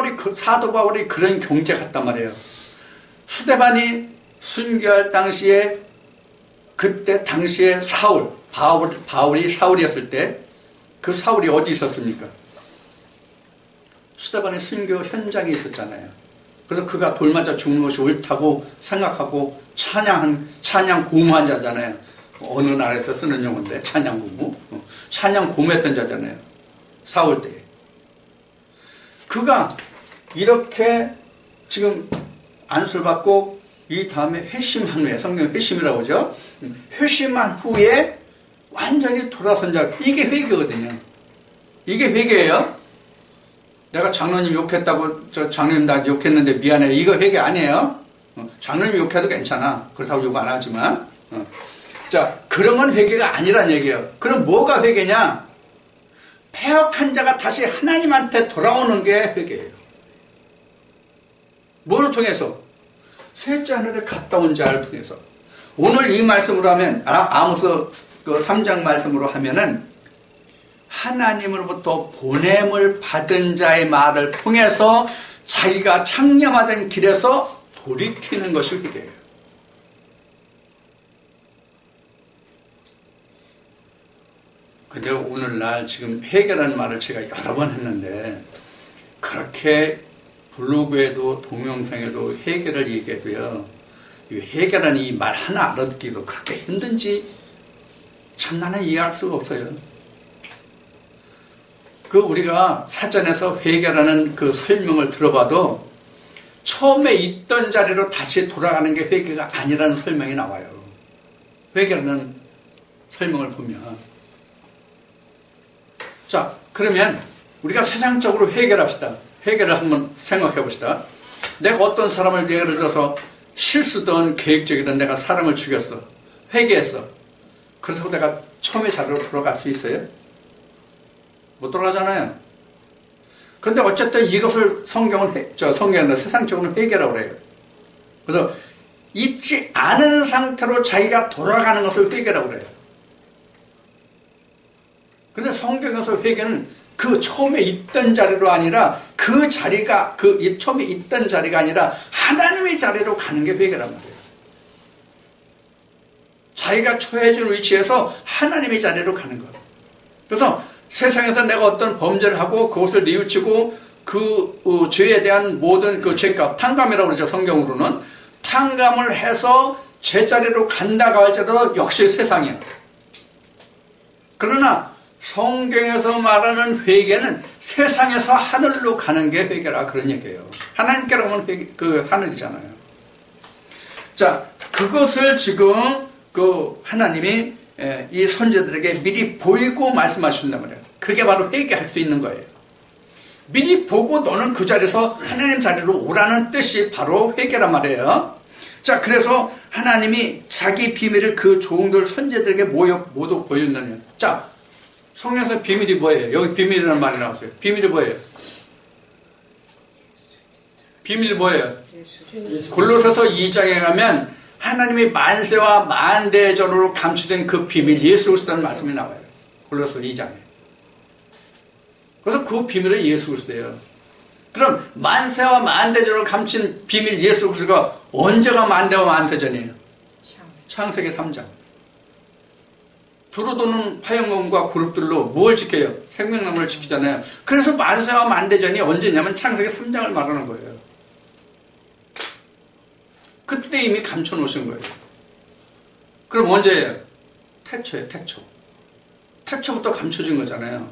바울이 그런 경제 같단 말이에요. 스데반이 순교할 당시에, 그때 당시에 바울이 사울이었을 때, 그 사울이 어디 있었습니까? 스데반의 순교 현장에 있었잖아요. 그래서 그가 돌 맞아 죽는 것이 옳다고 생각하고 찬양 고무한 자잖아요. 어느 나라에서 쓰는 용어인데, 찬양 고무. 찬양 고무했던 자잖아요. 사울 때에. 그가 이렇게 지금 안수를 받고 이 다음에 회심한 후에, 성경 회심이라고 하죠. 회심한 후에 완전히 돌아선 자, 이게 회개거든요. 이게 회개예요. 내가 장로님 욕했다고, 장로님 나 욕했는데 미안해, 이거 회개 아니에요. 장로님 욕해도 괜찮아. 그렇다고 욕 안 하지만. 자, 그러면 회개가 아니란 얘기예요. 그럼 뭐가 회개냐? 패역한 자가 다시 하나님한테 돌아오는 게 회개예요. 뭐를 통해서? 셋째 하늘에 갔다 온 자를 통해서. 오늘 이 말씀으로 하면, 아모스 3장 말씀으로 하면은, 하나님으로부터 보냄을 받은 자의 말을 통해서 자기가 창념하던 길에서 돌이키는 것이 회개예요. 근데 오늘날 지금 회개라는 말을 제가 여러 번 했는데, 그렇게 블로그에도 동영상에도 회개를 얘기해도요, 이 회개라는 이 말 하나 알아듣기도 그렇게 힘든지 참 나는 이해할 수가 없어요. 우리가 사전에서 회개라는 그 설명을 들어봐도 처음에 있던 자리로 다시 돌아가는 게 회개가 아니라는 설명이 나와요. 회개라는 설명을 보면. 자, 그러면 우리가 세상적으로 회개를 합시다. 회개를 한번 생각해 봅시다. 내가 어떤 사람을 예를 들어서 실수든 계획적이든 내가 사람을 죽였어. 회개했어. 그렇다고 내가 처음의 자리로 돌아갈 수 있어요? 못 돌아가잖아요. 그런데 어쨌든 이것을 성경은 세상적으로는 회개라고 그래요. 그래서 잊지 않은 상태로 자기가 돌아가는 것을 회개라고 그래요. 근데 성경에서 회개는 그 처음에 있던 자리로 아니라 그 자리가 처음에 있던 자리가 아니라 하나님의 자리로 가는 게 회개란 말이에요. 자기가 처해진 위치에서 하나님의 자리로 가는 거예요. 그래서 세상에서 내가 어떤 범죄를 하고 그것을 뉘우치고 그 죄에 대한 모든 그 죄값, 탕감이라고 그러죠. 성경으로는 탕감을 해서 제자리로 간다고 할지라도 역시 세상이야. 그러나 성경에서 말하는 회개는 세상에서 하늘로 가는 게 회개라 그런 얘기예요. 하나님께로 가면 그 하늘이잖아요. 자, 그것을 지금 그 하나님이 이 선지자들에게 미리 보이고 말씀하신단 말이에요. 그게 바로 회개할 수 있는 거예요. 미리 보고 너는 그 자리에서 하나님 자리로 오라는 뜻이 바로 회개란 말이에요. 자, 그래서 하나님이 자기 비밀을 그 종들 선지자들에게 모두 보여준다는 거예요. 자, 성경에서 비밀이 뭐예요? 여기 비밀이라는 말이 나왔어요. 비밀이 뭐예요? 비밀이 뭐예요? 골로새서 2장에 가면 하나님이 만세와 만대전으로 감추된 그 비밀 예수 그리스도라는 말씀이 나와요. 골로새서 2장에. 그래서 그 비밀은 예수 그리스도예요. 그럼 만세와 만대전으로 감춘 비밀 예수 그리스도가 언제가 만대와 만세전이에요? 창세기 3장. 두루도는 화형검과 그룹들로 뭘 지켜요? 생명나무를 지키잖아요. 그래서 만세와 만대전이 언제냐면 창세기 3장을 말하는 거예요. 그때 이미 감춰놓으신 거예요. 그럼 언제예요? 태초예요, 태초. 태초부터 감춰진 거잖아요.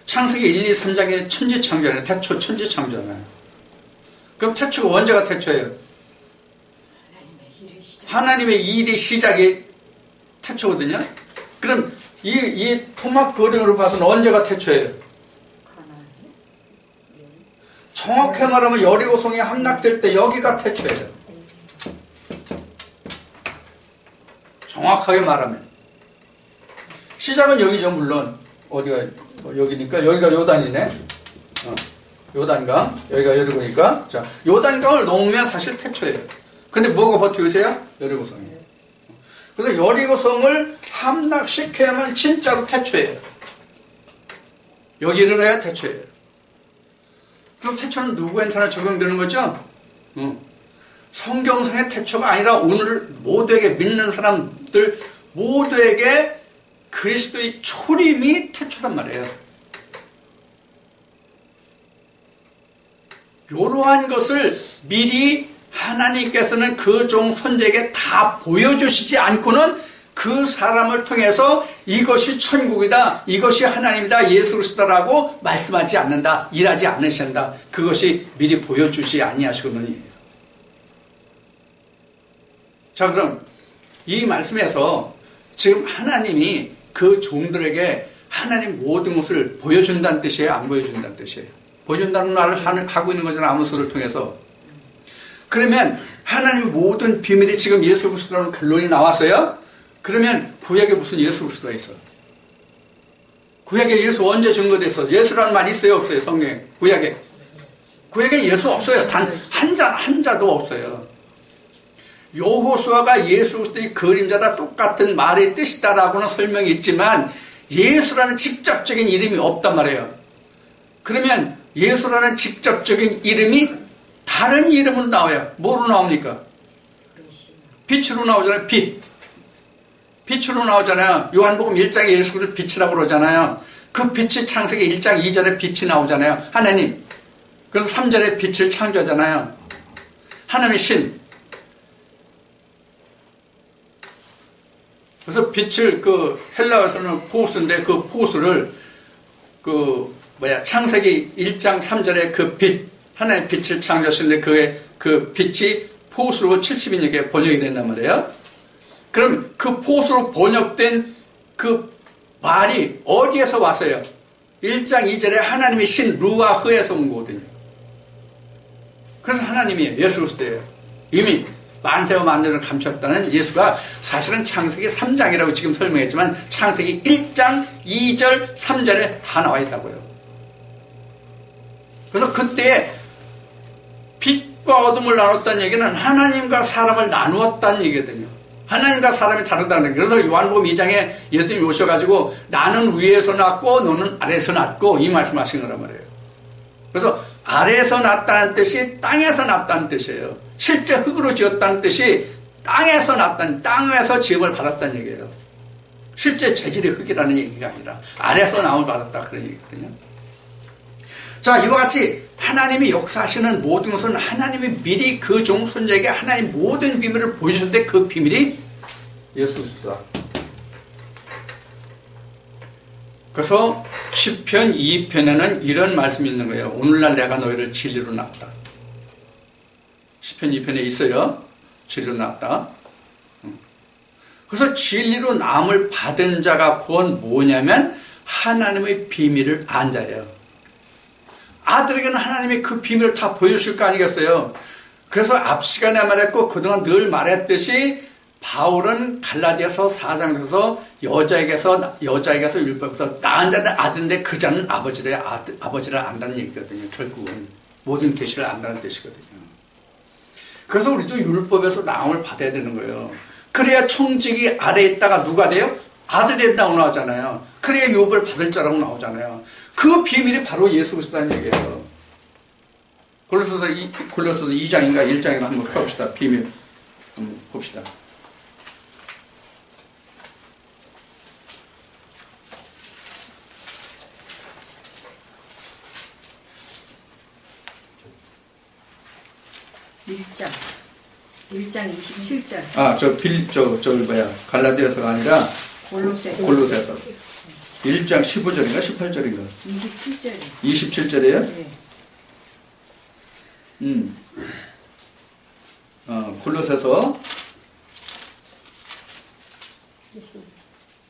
창세기 1, 2, 3장에 천지창조잖아요. 태초, 천지창조잖아요. 그럼 태초가 언제가 태초예요? 하나님의 일의 시작이 태초거든요. 그럼 이 토막 그림으로 봐서는 언제가 태초예요? 정확히 말하면 여리고성이 함락될 때 여기가 태초예요. 정확하게 말하면 시작은 여기죠. 물론 어디가 여기니까 여기가 요단이네. 요단강, 여기가 여리고니까. 자, 요단강을 넘으면 사실 태초예요. 근데 뭐가 버티고 있어요? 여리고성이에요. 그래서 여리고성을 함락시켜야만 진짜로 태초예요. 여기를 해야 태초예요. 그럼 태초는 누구한테나 적용되는 거죠? 성경상의 태초가 아니라 오늘 모두에게 믿는 사람들 모두에게 그리스도의 초림이 태초란 말이에요. 이러한 것을 미리 하나님께서는 그 종 선지자에게 다 보여주시지 않고는 그 사람을 통해서 이것이 천국이다, 이것이 하나님이다, 예수 그리스도라고 말씀하지 않는다, 일하지 않으신다. 그것이 미리 보여주시 아니하시거든요. 자, 그럼 이 말씀에서 지금 하나님이 그 종들에게 하나님 모든 것을 보여준다는 뜻이에요? 안 보여준다는 뜻이에요? 보여준다는 말을 하고 있는 거잖아요. 아모스를 통해서. 그러면 하나님 모든 비밀이 지금 예수 그리스도라는 결론이 나왔어요? 그러면 구약에 무슨 예수 그리스도가 있어? 구약에 예수 언제 증거됐어? 예수라는 말이 있어요? 없어요? 성경에? 구약에 예수 없어요. 단 한 자도 없어요. 여호수아가 예수 그리스도의 그림자다, 똑같은 말의 뜻이다라고는 설명이 있지만 예수라는 직접적인 이름이 없단 말이에요. 그러면 예수라는 직접적인 이름이 다른 이름으로 나와요. 뭐로 나옵니까? 빛으로 나오잖아요. 빛으로 나오잖아요. 요한복음 1장에 예수 그리스도를 빛이라고 그러잖아요. 그 빛이 창세기 1장 2절에 빛이 나오잖아요. 하나님. 그래서 3절에 빛을 창조하잖아요. 하나님의 신. 그래서 빛을 헬라어에서는 포스인데 그 포스를 창세기 1장 3절에 그 빛, 하나의 빛을 창조하셨는데 그 빛이 포스로 70인에게 번역이 된단 말이에요. 그럼 그 포스로 번역된 그 말이 어디에서 왔어요? 1장 2절에 하나님의 신 루아흐에서 온 거거든요. 그래서 하나님이에요. 예수 그리스도예요. 이미 만세와 만대를 감췄다는 예수가 사실은 창세기 3장이라고 지금 설명했지만 창세기 1장 2절 3절에 다 나와 있다고요. 그래서 그때 빛과 어둠을 나눴다는 얘기는 하나님과 사람을 나누었다는 얘기거든요. 하나님과 사람이 다르다는 얘기예요. 그래서 요한복음 2장에 예수님이 오셔가지고 나는 위에서 났고 너는 아래에서 났고 이 말씀하신 거란 말이에요. 그래서 아래에서 났다는 뜻이 땅에서 났다는 뜻이에요. 실제 흙으로 지었다는 뜻이 땅에서 났다는, 땅에서 지음을 받았다는 얘기예요. 실제 재질이 흙이라는 얘기가 아니라 아래에서 나음을 받았다 그런 얘기거든요. 자, 이와 같이 하나님이 역사하시는 모든 것은 하나님이 미리 그 종 손자에게 하나님 모든 비밀을 보여주셨는데 그 비밀이 예수 그리스도다. 그래서 시편 2편에는 이런 말씀이 있는 거예요. 오늘날 내가 너희를 진리로 낳았다. 시편 2편에 있어요. 진리로 낳았다. 그래서 진리로 나음을 받은 자가 곧 뭐냐면 하나님의 비밀을 안 자예요. 아들에게는 하나님이 그 비밀을 다 보여주실 거 아니겠어요. 그래서 앞 시간에 말했고 그동안 늘 말했듯이 바울은 갈라디아서 4장에서 여자에게서 율법에서 낳은 자는 아들인데 그 자는 아버지를 안다는 얘기거든요. 결국은 모든 계시를 안다는 뜻이거든요. 그래서 우리도 율법에서 나음을 받아야 되는 거예요. 그래야 청지기 아래에 있다가 누가 돼요? 아들이 된다고 나오잖아요. 그래야 율법을 받을 자라고 나오잖아요. 그 비밀이 바로 예수 그리스도라는 얘기예요. 골로새서 2장인가 1장인가 한번 봅시다. 비밀 한번 봅시다. 일 장 27절. 아, 저기 뭐야. 갈라디아서가 아니라 골로새서. 1장 15절인가 18절인가? 27절이요. 27절이에요? 네. 골로새서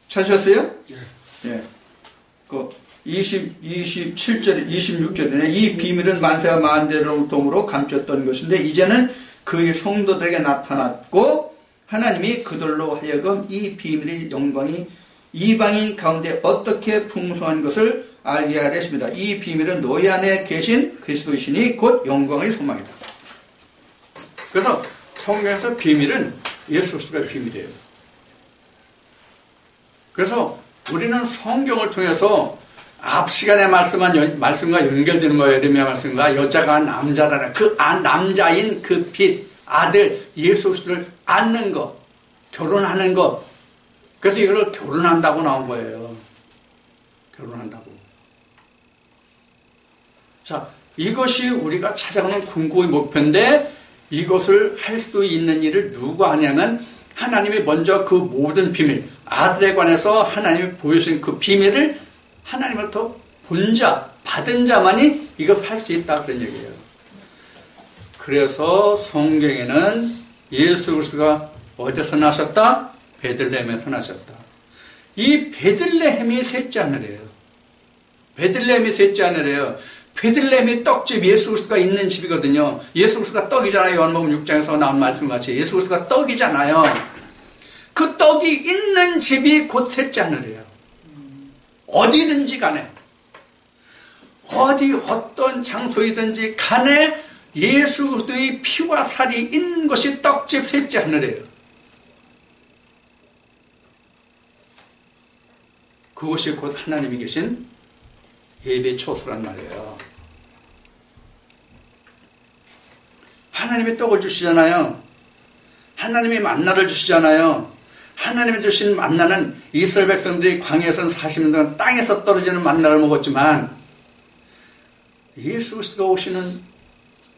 찾으셨어요? 예. 그 27절, 26절에 이 비밀은 만세와 만대로부터 감췄던 것인데 이제는 그의 성도들에게 나타났고 하나님이 그들로 하여금 이 비밀의 영광이 이방인 가운데 어떻게 풍성한 것을 알게 하려 했습니다. 이 비밀은 너희 안에 계신 그리스도이시니 곧 영광의 소망이다. 그래서 성경에서 비밀은 예수 그리스도가 비밀이에요. 그래서 우리는 성경을 통해서 앞 시간에 말씀과 연결되는 거예요. 예레미야 말씀과 여자가 남자라는 그 남자인 그 빛 아들 예수 그리스도를 안는 것, 결혼하는 것. 그래서 이걸 결혼한다고 나온 거예요. 결혼한다고. 자, 이것이 우리가 찾아가는 궁극의 목표인데 이것을 할 수 있는 일을 누가 하냐면 하나님이 먼저 그 모든 비밀, 아들에 관해서 하나님이 보여주신 그 비밀을 하나님으로부터 본 자, 받은 자만이 이것을 할 수 있다 그런 얘기예요. 그래서 성경에는 예수 그리스도가 어디서 나셨다? 베들레헴에서 나셨다. 이 베들레헴이 셋째 하늘이에요. 베들레헴이 셋째 하늘이에요. 베들레헴이 떡집 예수 그리스도가 있는 집이거든요. 예수 그리스도가 떡이잖아요. 요한복음 6장에서 나온 말씀같이 예수 그리스도가 떡이잖아요. 그 떡이 있는 집이 곧 셋째 하늘이에요. 어디든지 간에 어떤 장소이든지 간에 예수 그리스도의 피와 살이 있는 것이 떡집 셋째 하늘이에요. 그것이 곧 하나님이 계신 예배 초소란 말이에요. 하나님이 떡을 주시잖아요. 하나님이 만나를 주시잖아요. 하나님이 주신 만나는 이스라엘 백성들이 광야에서 40년 동안 땅에서 떨어지는 만나를 먹었지만 예수 그리스도가 오시는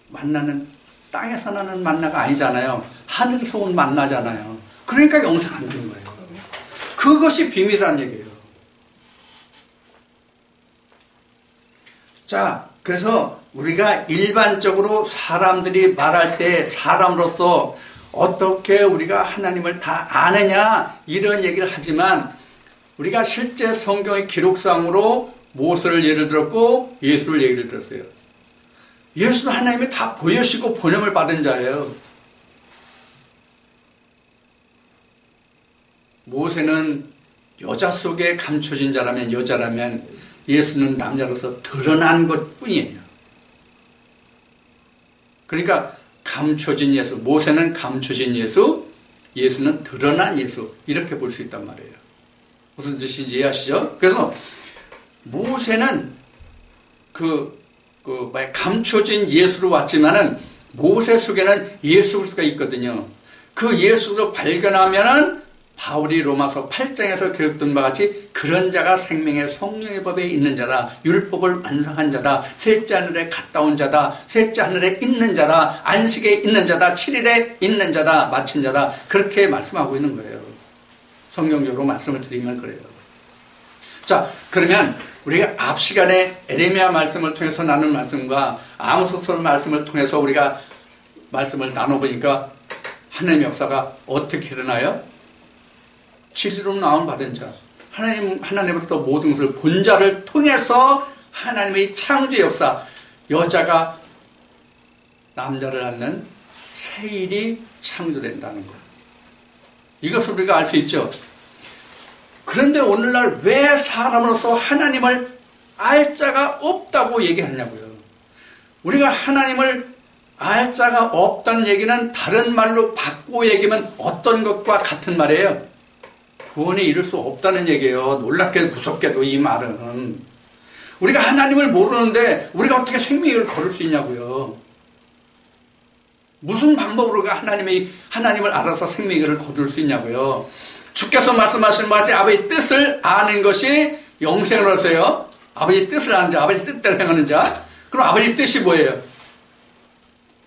만나는 땅에서 나는 만나가 아니잖아요. 하늘에서 온 만나잖아요. 그러니까 영생 안 되는 거예요. 그것이 비밀이라는 얘기예요. 자, 그래서 우리가 일반적으로 사람들이 말할 때 사람으로서 어떻게 우리가 하나님을 다 아느냐 이런 얘기를 하지만 우리가 실제 성경의 기록상으로 모세를 예를 들었고 예수를 예를 들었어요. 예수도 하나님이 다 보여주시고 보냄을 받은 자예요. 모세는 여자 속에 감춰진 자라면 여자라면 예수는 남자로서 드러난 것뿐이에요. 그러니까 감춰진 예수, 모세는 감춰진 예수, 예수는 드러난 예수 이렇게 볼 수 있단 말이에요. 무슨 뜻인지 이해하시죠? 그래서 모세는 감춰진 예수로 왔지만은 모세 속에는 예수 그리스도가 있거든요. 그 예수를 발견하면은 바울이 로마서 8장에서 기록된 바와 같이 그런 자가 생명의 성령의 법에 있는 자다. 율법을 완성한 자다. 셋째 하늘에 갔다 온 자다. 셋째 하늘에 있는 자다. 안식에 있는 자다. 7일에 있는 자다. 마친 자다. 그렇게 말씀하고 있는 거예요. 성경적으로 말씀을 드리면 그래요. 자, 그러면 우리가 앞 시간에 에레미야 말씀을 통해서 나눈 말씀과 아모스서 말씀을 통해서 우리가 말씀을 나눠보니까 하나님의 역사가 어떻게 일어나요? 진리로 나온 받은 자, 하나님으로부터 모든 것을 본 자를 통해서 하나님의 창조 역사, 여자가 남자를 낳는 새 일이 창조된다는 것. 이것을 우리가 알 수 있죠. 그런데 오늘날 왜 사람으로서 하나님을 알 자가 없다고 얘기하냐고요. 우리가 하나님을 알 자가 없다는 얘기는 다른 말로 바꾸어 얘기하면 어떤 것과 같은 말이에요? 구원에 이를 수 없다는 얘기예요. 놀랍게 무섭게도 이 말은. 우리가 하나님을 모르는데 우리가 어떻게 생명을 걸을 수 있냐고요. 무슨 방법으로 하나님을 알아서 생명을 거둘 수 있냐고요. 주께서 말씀하신 바같이 아버지의 뜻을 아는 것이 영생을 얻으세요. 아버지의 뜻을 아는 자, 아버지의 뜻대로 행하는 자. 그럼 아버지의 뜻이 뭐예요?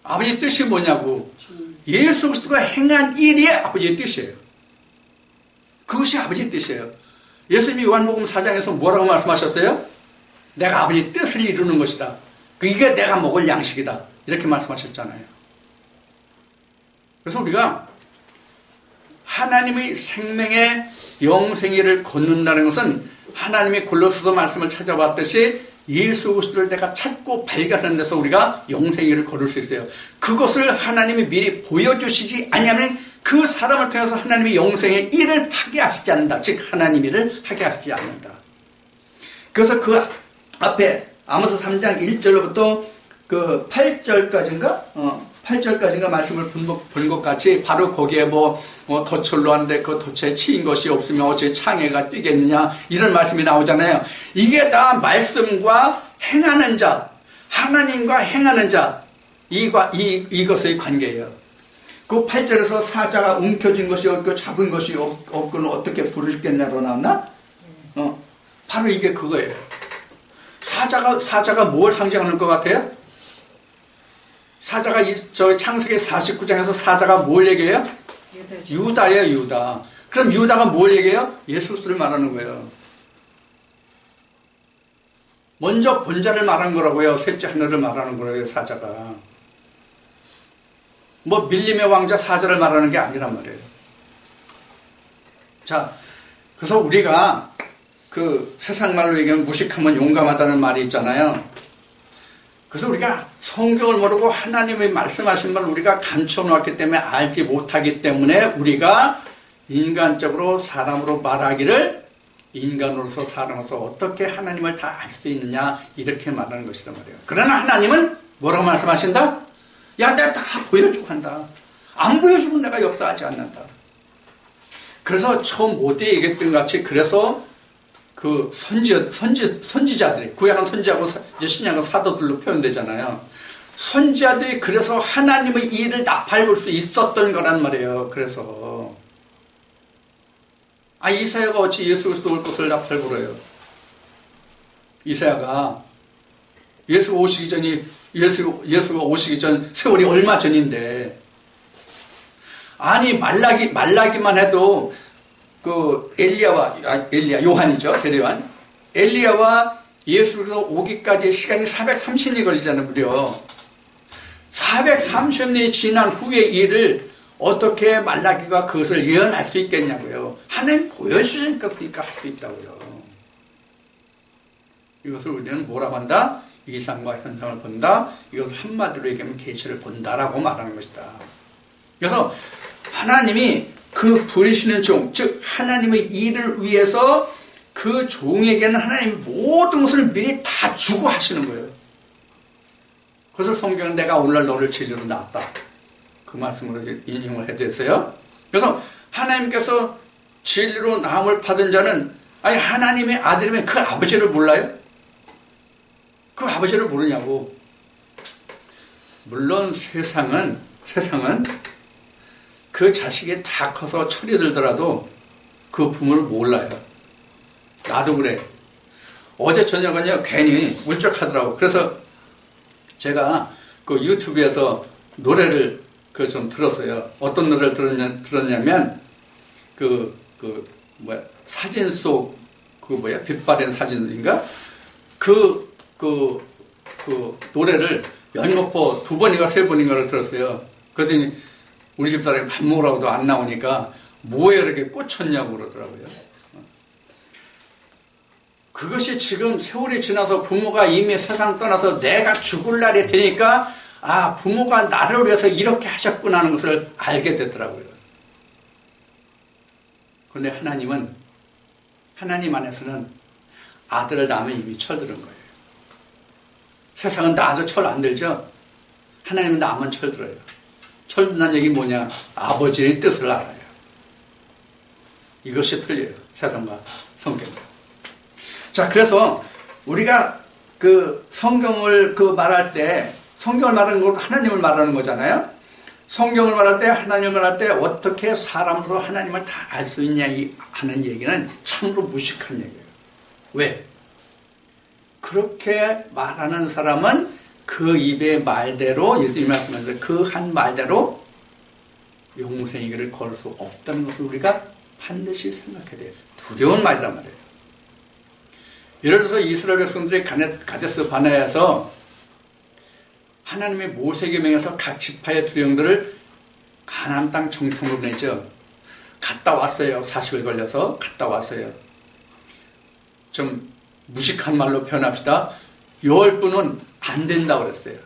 아버지의 뜻이 뭐냐고. 예수 그리스도가 행한 일이 아버지의 뜻이에요. 그것이 아버지의 뜻이에요. 예수님이 요한복음 4장에서 뭐라고 말씀하셨어요? 내가 아버지의 뜻을 이루는 것이다. 이게 내가 먹을 양식이다. 이렇게 말씀하셨잖아요. 그래서 우리가 하나님의 생명의 영생일을 걷는다는 것은 하나님이 골로새서 말씀을 찾아봤듯이 예수 그리스도를 내가 찾고 발견하는 데서 우리가 영생일을 걸을 수 있어요. 그것을 하나님이 미리 보여주시지 않으면 그 사람을 통해서 하나님이 영생의 일을 하게 하시지 않는다. 즉 하나님 일을 하게 하시지 않는다. 그래서 그 앞에 아모스 3장 1절로부터 그 8절까지인가? 8절까지인가 말씀을 본 것 같이 바로 거기에 덫을로 하는데 그 덫에 치인 것이 없으면 어찌 창해가 뛰겠느냐 이런 말씀이 나오잖아요. 이게 다 말씀과 행하는 자, 하나님과 행하는 자 이것의 관계예요. 그 8절에서 사자가 움켜진 것이 없고 잡은 것이 없고는 어떻게 부르시겠냐로 나왔나? 바로 이게 그거예요. 사자가 뭘 상징하는 것 같아요? 사자가 저 창세기 49장에서 사자가 뭘 얘기해요? 유다예요, 유다. 그럼 유다가 뭘 얘기해요? 예수 그리스도를 말하는 거예요. 먼저 본자를 말하는 거라고요. 셋째 하늘을 말하는 거라고요, 사자가. 밀림의 왕자 사자를 말하는 게 아니란 말이에요. 자, 그래서 우리가 그 세상 말로 얘기하면 무식하면 용감하다는 말이 있잖아요. 그래서 우리가 성경을 모르고 하나님의 말씀하신 걸 우리가 감춰놓았기 때문에 알지 못하기 때문에 우리가 인간적으로 사람으로 말하기를 인간으로서 사람으로서 어떻게 하나님을 다 알 수 있느냐 이렇게 말하는 것이란 말이에요. 그러나 하나님은 뭐라고 말씀하신다? 야, 내가 다 보여주고 한다. 안 보여주면 내가 역사하지 않는다. 그래서 처음 모두에 얘기했던 것 같이 그래서 그 선지자들이 구약은 선지하고 이제 신약은 사도들로 표현되잖아요. 선지자들이 그래서 하나님의 일을 나팔볼 수 있었던 거란 말이에요. 그래서 이사야가 어찌 예수 그리스도 올 것을 나팔불어요. 이사야가 예수가 오시기 전 세월이 얼마 전인데 말라기만 해도 그 요한이죠. 세례요한. 엘리야와 예수 그리스도 오기까지 시간이 430년이 걸리잖아요. 무려 430년이 지난 후의 일을 어떻게 말라기가 그것을 예언할 수 있겠냐고요. 하나님 보여주시니까 할 수 있다고요. 이것을 우리는 뭐라고 한다? 이상과 현상을 본다. 이것을 한마디로 얘기하면 계시를 본다라고 말하는 것이다. 그래서 하나님이 그 부리시는 종, 즉 하나님의 일을 위해서 그 종에게는 하나님 모든 것을 미리 다 주고 하시는 거예요. 그래서 성경은 내가 오늘날 너를 진리로 낳았다. 그 말씀으로 인용을 해드렸어요. 그래서 하나님께서 진리로 나음을 받은 자는 하나님의 아들이면 그 아버지를 몰라요? 그 아버지를 모르냐고. 물론 세상은 그 자식이 다 커서 철이 들더라도 그 부모를 몰라요. 나도 그래. 어제 저녁은요, 괜히 울적하더라고. 그래서 제가 그 유튜브에서 노래를 좀 들었어요. 어떤 노래를 들었냐면, 사진 속, 빛바랜 사진인가? 그 노래를 연거푸 2번인가 3번인가를 들었어요. 그랬더니 우리 집 사람이 밥 먹으라고도 안 나오니까 뭐에 이렇게 꽂혔냐고 그러더라고요. 그것이 지금 세월이 지나서 부모가 이미 세상 떠나서 내가 죽을 날이 되니까 부모가 나를 위해서 이렇게 하셨구나 하는 것을 알게 되더라고요. 그런데 하나님 안에서는 아들을 낳으면 이미 철드는 거예요. 세상은 낳아도 철 안 들죠? 하나님은 낳으면 철들어요. 철든다는 얘기 뭐냐? 아버지의 뜻을 알아요. 이것이 틀려요. 세상과 성경과. 자, 그래서 우리가 성경을 말할 때, 성경을 말하는 건 하나님을 말하는 거잖아요? 성경을 말할 때, 하나님을 말할 때 어떻게 사람으로 하나님을 다 알 수 있냐 하는 얘기는 참으로 무식한 얘기예요. 왜? 그렇게 말하는 사람은 그 입의 말대로, 예수님이 말씀하셨어요. 그 한 말대로 영생의 길을 걸을 수 없다는 것을 우리가 반드시 생각해야 돼요. 두려운 말이란 말이에요. 예를 들어서 이스라엘 백성들이 가데스 바네아에서 하나님의 모세에게 명해서 각 지파의 두 영들을 가나안 땅 정탐으로 보내죠. 갔다 왔어요. 40일 걸려서 갔다 왔어요. 좀 무식한 말로 표현합시다. 10분은 안 된다고 그랬어요.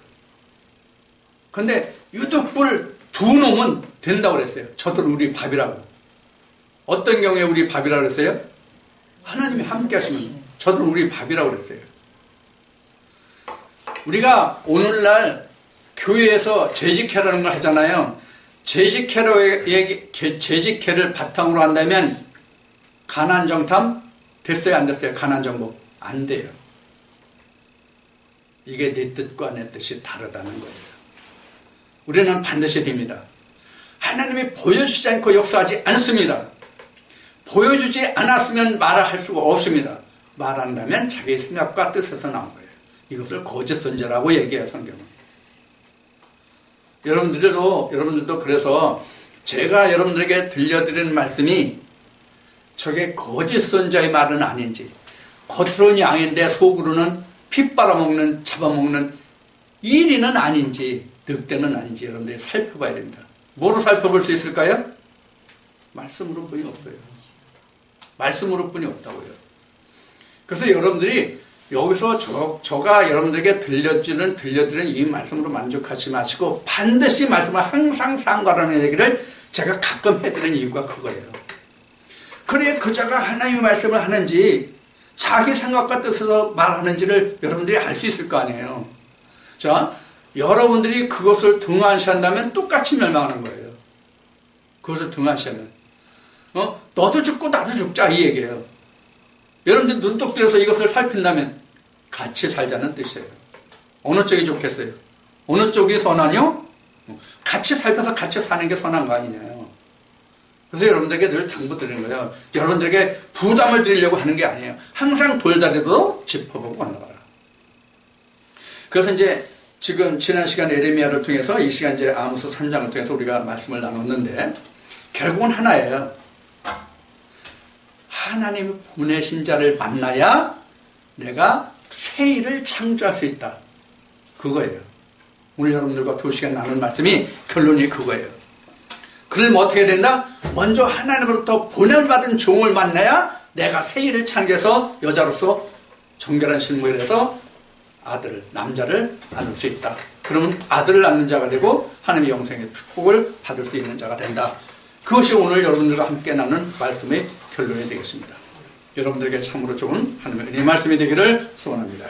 근데 유독불 2놈은 된다고 그랬어요. 저들 우리 밥이라고. 어떤 경우에 우리 밥이라고 그랬어요? 하나님이 함께 하시면 저들 우리 밥이라고 그랬어요. 우리가 오늘날 교회에서 재직회라는 걸 하잖아요. 재직회를 바탕으로 한다면 가나안 정탐 됐어요? 안 됐어요? 가나안 정복 안 돼요. 이게 내 뜻과 내 뜻이 다르다는 거예요. 우리는 반드시 됩니다. 하나님이 보여주지 않고 역사하지 않습니다. 보여주지 않았으면 말을 할 수가 없습니다. 말한다면 자기 생각과 뜻에서 나온 거예요. 이것을 거짓 선지라고 얘기해요, 성경은. 여러분들도 그래서 제가 여러분들에게 들려드리는 말씀이 저게 거짓 선지의 말은 아닌지, 겉으로는 양인데 속으로는 피 빨아먹는, 잡아먹는 일인은 아닌지, 늑대는 아닌지 여러분들이 살펴봐야 됩니다. 뭐로 살펴볼 수 있을까요? 말씀으로 뿐이 없어요. 말씀으로 뿐이 없다고요. 그래서 여러분들이 여기서 저가 여러분들에게 들려드리는 이 말씀으로 만족하지 마시고 반드시 말씀을 항상 상고하라는 얘기를 제가 가끔 해드리는 이유가 그거예요. 그래야 그자가 하나님의 말씀을 하는지 자기 생각과 뜻에서 말하는지를 여러분들이 알 수 있을 거 아니에요. 자, 여러분들이 그것을 등한시한다면 똑같이 멸망하는 거예요. 그것을 등한시하면 너도 죽고 나도 죽자 이 얘기예요. 여러분들 눈독 들여서 이것을 살핀다면 같이 살자는 뜻이에요. 어느 쪽이 좋겠어요? 어느 쪽이 선하뇨? 같이 살펴서 같이 사는 게 선한 거 아니냐요. 그래서 여러분들에게 늘 당부드리는 거예요. 여러분들에게 부담을 드리려고 하는 게 아니에요. 항상 돌다리도 짚어보고 건너가라. 그래서 이제 지금 지난 시간 에레미야를 통해서 이 시간 이제 아모스 3장을 통해서 우리가 말씀을 나눴는데 결국은 하나예요. 하나님이 보내신 자를 만나야 내가 새 일을 창조할 수 있다. 그거예요. 오늘 여러분들과 2시간 나눈 말씀이 결론이 그거예요. 그러면 어떻게 된다? 먼저 하나님으로부터 보냄받은 종을 만나야 내가 새 일을 창조해서 여자로서 정결한 실물을 해서 아들을, 남자를 낳을 수 있다. 그러면 아들을 낳는 자가 되고 하나님의 영생의 축복을 받을 수 있는 자가 된다. 그것이 오늘 여러분들과 함께 나눈 말씀의 결론이 되겠습니다. 여러분들에게 참으로 좋은 하나님의 은혜의 말씀이 되기를 소원합니다.